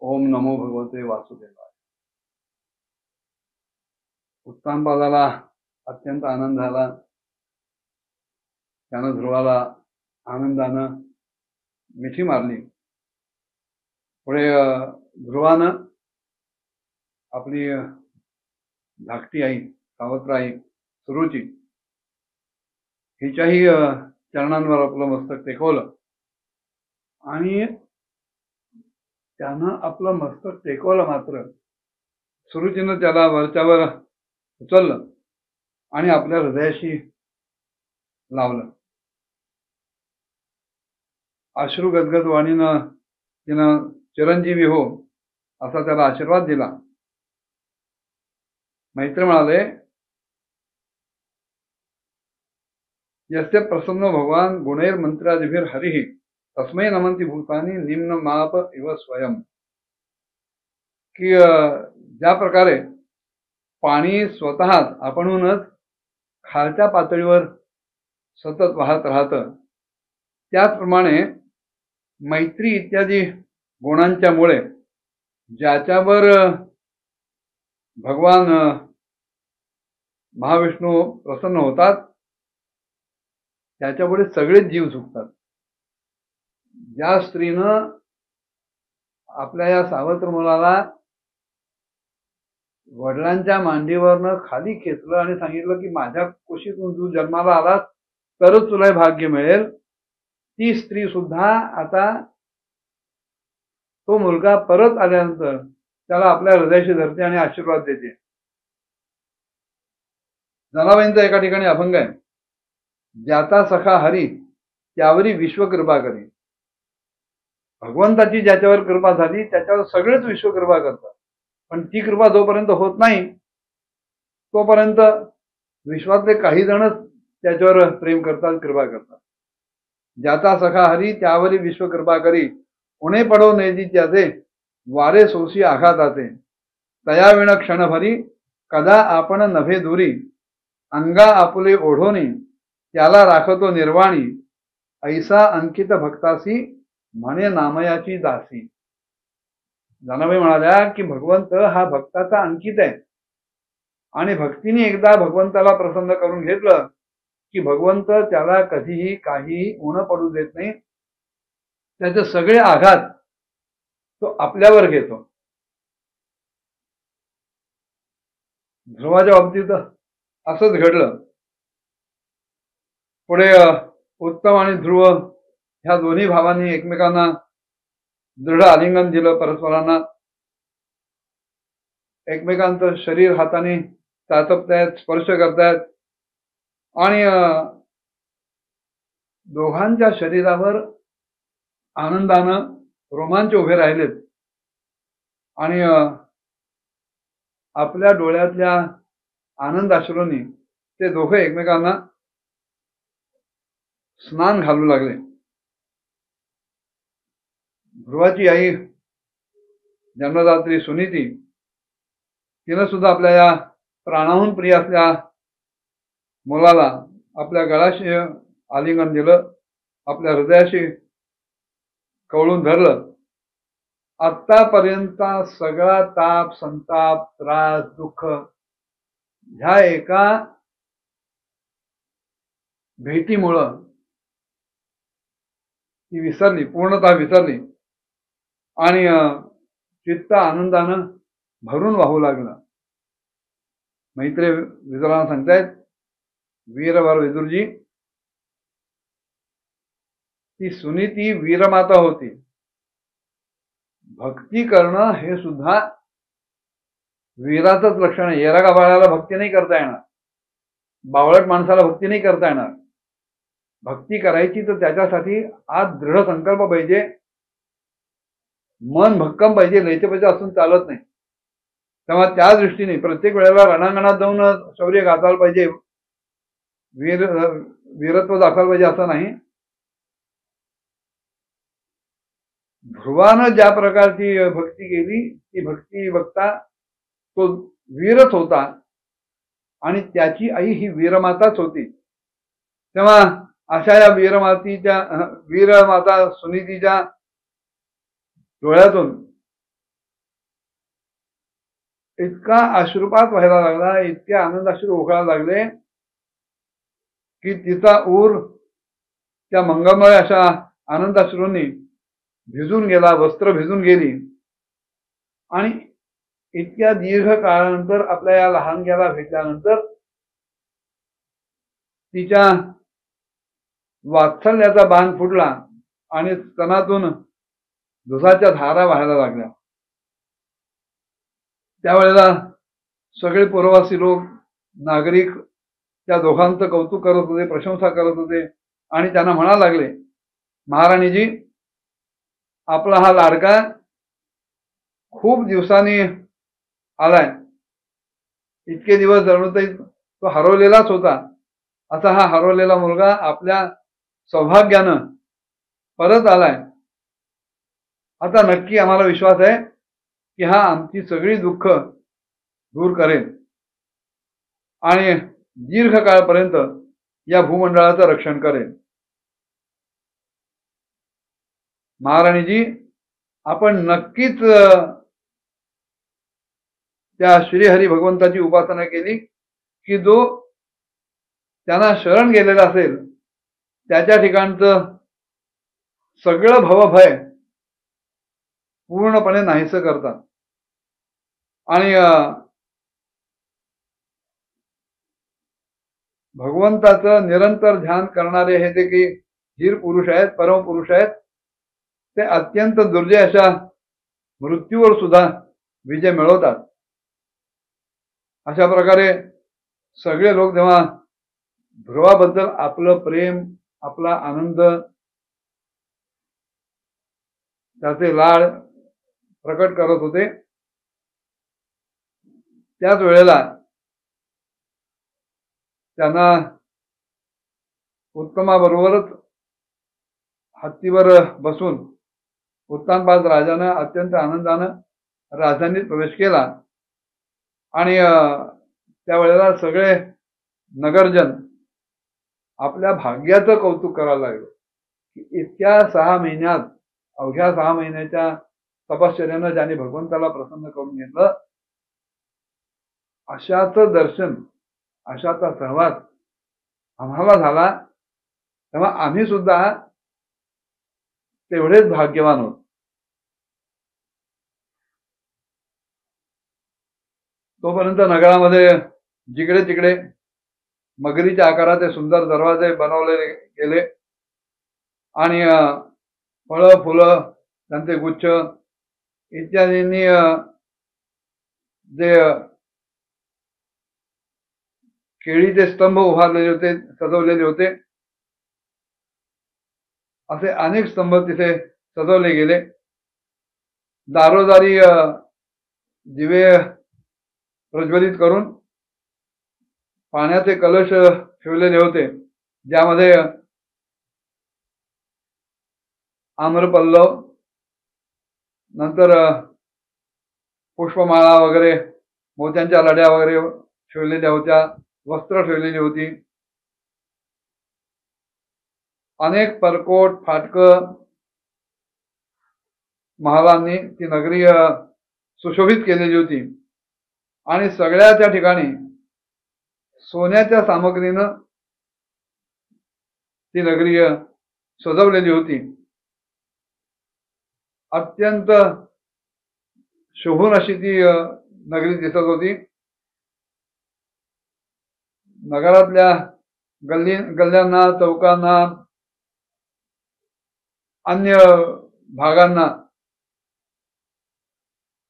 ओम नमो भगवते वासुदेवाय। उत्तानपादाला अत्यंत आनंद झाला. त्यानं ध्रुवाला आनंदानं मिठी मारली. पुढे ध्रुवानं आपली धाकटी आई सावत्र आई सुरुची हिच्याही चरणांवर आपलं मस्तक टेकवलं आणि त्यानं आपलं मस्तक टेकवलं. मात्र सुरुचीनं त्याला वरच्यावर उचललं आणि आपल्या हृदयाशी लावलं. अश्रू गदगद वाणीनं तिनं चिरंजीवी हो असा त्याला आशीर्वाद दिला. मैत्र म्हणाले, यस्य प्रसन्न भगवान गुणैर मंत्रादिभिर हरिः तस्मै नमन्ति भूतानि निम्न माप इव स्वयं. की ज्या प्रकारे पाणी स्वतःच आपणहूनच खालच्या पातळीवर सतत वाहत राहतं, त्याचप्रमाणे मैत्री इत्यादी गुणांच्या मुळे ज्याच्यावर भगवान महाविष्णू प्रसन्न होतात त्याच्यापुढे सगळेच जीव झुकतात. ज्या स्त्रीनं आपल्या या सावत्र मुलाला वडिलांच्या मांडीवरनं खाली खेचलं आणि सांगितलं की माझ्या कुशीतून तू जन्माला आलास तरच तुला भाग्य मिळेल, ती स्त्री सुद्धा आता तो मुलगा परत आल्यानंतर त्याला आपल्या हृदयाशी धरते आणि आशीर्वाद देते. जनाबाईंचा एका ठिकाणी अभंग आहे, ज्याचा सखा हरी त्यावरी विश्व कृपा करी. भगवंताची ज्याच्यावर कृपा झाली त्याच्यावर सगळेच विश्व कृपा करतात, पण ती कृपा जोपर्यंत होत नाही तोपर्यंत विश्वातले काही जणच त्याच्यावर प्रेम करतात, कृपा करतात. ज्याचा सखा हरी त्यावरी विश्व कृपा करी, उणे पडो नेजी त्याचे वारे सोसी आघाताचे. तयाविण क्षणभरी कदा आपण नभे दुरी, अंगा आपुले ओढोनी त्याला राखतो निर्वाणी. ऐसा अंकित भक्तासी म्हणे नामयाची दासी. जनाबाई म्हणाल्या की भगवंत हा भक्ताचा अंकित आहे आणि भक्तीने एकदा भगवंताला प्रसन्न करून घेतलं की भगवंत त्याला कधीही काही उणं पडू देत नाही. त्याचे सगळे आघात तो आपल्यावर घेतो. ध्रुवाच्या बाबतीत असंच घडलं. पुढे उत्तम आणि ध्रुव ह्या दोन्ही भावांनी एकमेकांना दृढ आलिंगन दिलं. परस्परांना एकमेकांचं शरीर हाताने चाचपतायत, स्पर्श करतायत आणि दोघांच्या शरीरावर आनंदानं रोमांच उभे राहिलेत आणि आपल्या डोळ्यातल्या आनंद अश्रूंनी ते दोघं एकमेकांना स्नान घालू लागले. ध्रुवाची आई जन्मदात्री सुनीती तिनं सुद्धा आपल्या या प्राणाहून प्रिय असल्या मुलाला आपल्या गळाशी आलिंगन दिलं, आपल्या हृदयाशी कवळून धरलं. आतापर्यंतचा सगळा ताप, संताप, त्रास, दुःख ह्या एका भेटीमुळं ती विसरली, पूर्णतः विसरली आणि चित्त आनंदानं भरून वाहू लागला. मैत्रे विदुरांना सांगतायत, वीरवर विदुरजी, ती सुनीती वीरमाता होती. भक्ती करणं हे सुद्धा वीराचंच लक्षण आहे. येरा बाळाला भक्ती नाही करता येणार, बावळट माणसाला भक्ती नाही करता येणार. भक्ती करायची तर त्याच्यासाठी आज दृढ संकल्प पाहिजे, मन भक्कम पाहिजे, लयचेपचे असून चालत नाही. तेव्हा त्या दृष्टीने प्रत्येक वेळेला रणांगणात जाऊन शौर्य गाजवायला पाहिजे, वीरत्व दाखवायला पाहिजे असं नाही. ध्रुवानं ज्या प्रकारची भक्ती केली ती भक्ती बघता तो वीरच होता आणि त्याची आई ही वीरमाताच होती. तेव्हा अशा या वीरमाता सुनीतीच्या डोळ्यातून इतका अश्रुपात व्हायला लागला, इतके आनंदाश्रू ओघळायला लागले की तिचा ऊर त्या मंगलमय अशा आनंदाश्रूंनी भिजून गेला, वस्त्र भिजून गेली. आणि इतक्या दीर्घ काळानंतर आपल्या या लहानग्याला भेटल्यानंतर तिच्या वात्सल्याचा बाण फुटला आणि स्तनातून दुधाच्या धारा व्हायला लागल्या. त्यावेळेला सगळे पूर्ववासी लोक, नागरिक त्या दोघांचं कौतुक करत होते, प्रशंसा करत होते आणि त्यांना म्हणायला लागले, महाराणीजी, आपला हा लाडका खूप दिवसांनी आलाय. इतके दिवस जणू तो हरवलेलाच होता. असा हा हरवलेला मुलगा आपल्या सौभाग्यानं परत आलाय. आता नक्की आम्हाला विश्वास आहे की हा आमची सगळी दुःख दूर करेल आणि दीर्घकाळपर्यंत या भूमंडळाचं रक्षण करेल. महाराणीजी, आपण नक्कीच त्या श्रीहरी भगवंताची उपासना केली की जो त्यांना शरण गेलेला असेल त्याच्या ठिकाणचं सगळं भवभय पूर्णपणे नाहीसं करतात. आणि भगवंताचं निरंतर ध्यान करणारे हे जे काही धीर पुरुष आहेत, परम पुरुष आहेत, ते अत्यंत दुर्जय अशा मृत्यूवर सुद्धा विजय मिळवतात. अशा प्रकारे सगळे लोक जेव्हा ध्रुवाबद्दल आपलं प्रेम, आपला आनंद, त्याचे लाड प्रकट करत होते, त्याच वेळेला त्यांना उत्तमाबरोबरच हत्तीवर बसून उत्तानपाद राजानं अत्यंत आनंदानं राजधानीत प्रवेश केला. आणि त्यावेळेला सगळे नगरजन आपल्या भाग्याचं कौतुक करायला लागले की इतक्या 6 महिन्यात, अवघ्या 6 महिन्याच्या तपश्चर्यानं ज्याने भगवंताला प्रसन्न करून घेतलं, अशाच दर्शन, अशाचा सहवास आम्हाला झाला, तेव्हा आम्ही सुद्धा तेवढेच भाग्यवान आहोत. तोपर्यंत नगरामध्ये जिकडे तिकडे मगरीच्या आकाराचे सुंदर दरवाजे बनवले गेले आणि फळं, फुलं, त्यांचे गुच्छ इत्यादींनी जे केळीचे स्तंभ उभारलेले होते, सजवलेले होते, असे अनेक स्तंभ तिथे सजवले गेले. दारोदारी दिवे प्रज्वलित करून पाण्याचे कलश ठेवलेले होते, ज्यामध्ये आम्रपल्लव, नंतर पुष्पमाळा वगैरे, मोत्यांच्या लड्या वगैरे ठेवलेल्या होत्या, वस्त्र ठेवलेली होती. अनेक परकोट, फाटकं महालांनी ती नगरी सुशोभित केलेली होती आणि सगळ्या त्या ठिकाणी सोन्याच्या सामग्रीनं ती नगरी सजवलेली होती. अत्यंत शोभून अशी ती नगरी दिसत होती. नगरातल्या गल्ल्यांना, चौकांना, अन्य भागांना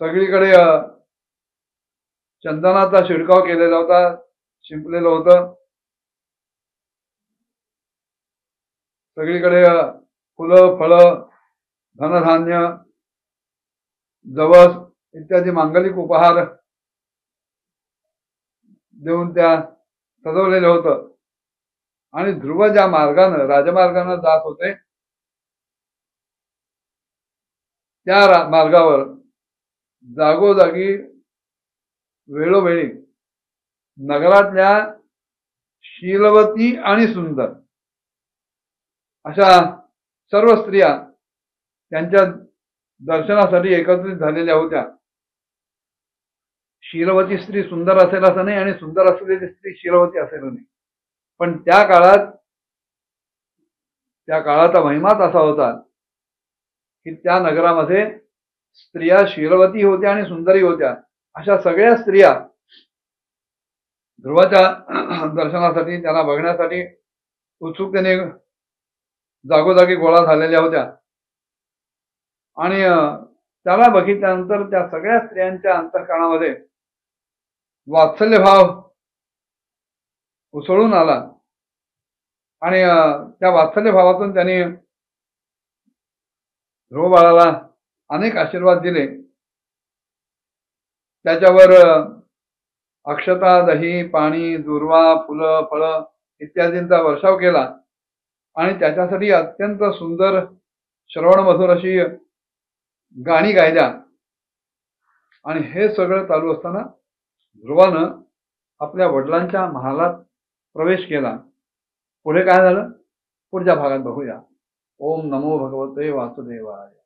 सगळीकडे चंदनाचा शिडकाव केलेला होता, शिंपलेलं होतं. सगळीकडे फुलं, फळं, धनधान्य, जवस इत्यादी मांगलिक उपहार देऊन त्या सजवलेलं होतं. आणि ध्रुव ज्या मार्गानं, राजमार्गानं जात होते, त्या मार्गावर जागोजागी वेळोवेळी नगरातल्या शीलवती आणि सुंदर अशा सर्व स्त्रिया त्यांच्या दर्शनासाठी एकत्रित झालेल्या होत्या. शीलवती स्त्री सुंदर असेल असं नाही आणि सुंदर असलेली स्त्री शीलवती असेल नाही. पण त्या काळाचा महिमाच असा होता की त्या नगरामध्ये स्त्रिया शीलवती होत्या आणि सुंदरी होत्या. अशा सगळ्या स्त्रिया ध्रुवाच्या दर्शनासाठी, त्याला बघण्यासाठी उत्सुकतेने जागोजागी गोळा झालेल्या होत्या. आणि त्याला बघितल्यानंतर त्या सगळ्या स्त्रियांच्या अंतःकरणामध्ये वात्सल्य भाव उसळून आला आणि त्या वात्सल्य भावातून त्यांनी ध्रुव बाळाला अनेक आशीर्वाद दिले. त्याच्यावर अक्षता, दही, पाणी, दुर्वा, फुलं, फळं इत्यादींचा वर्षाव केला आणि त्याच्यासाठी अत्यंत सुंदर श्रवणमधुर अशी गाणी गायल्या. आणि हे सगळं चालू असताना ध्रुवानं आपल्या वडिलांच्या महालात प्रवेश केला. पुढे काय झालं पुढच्या भागात बघूया. ओम नमो भगवते वासुदेवाय.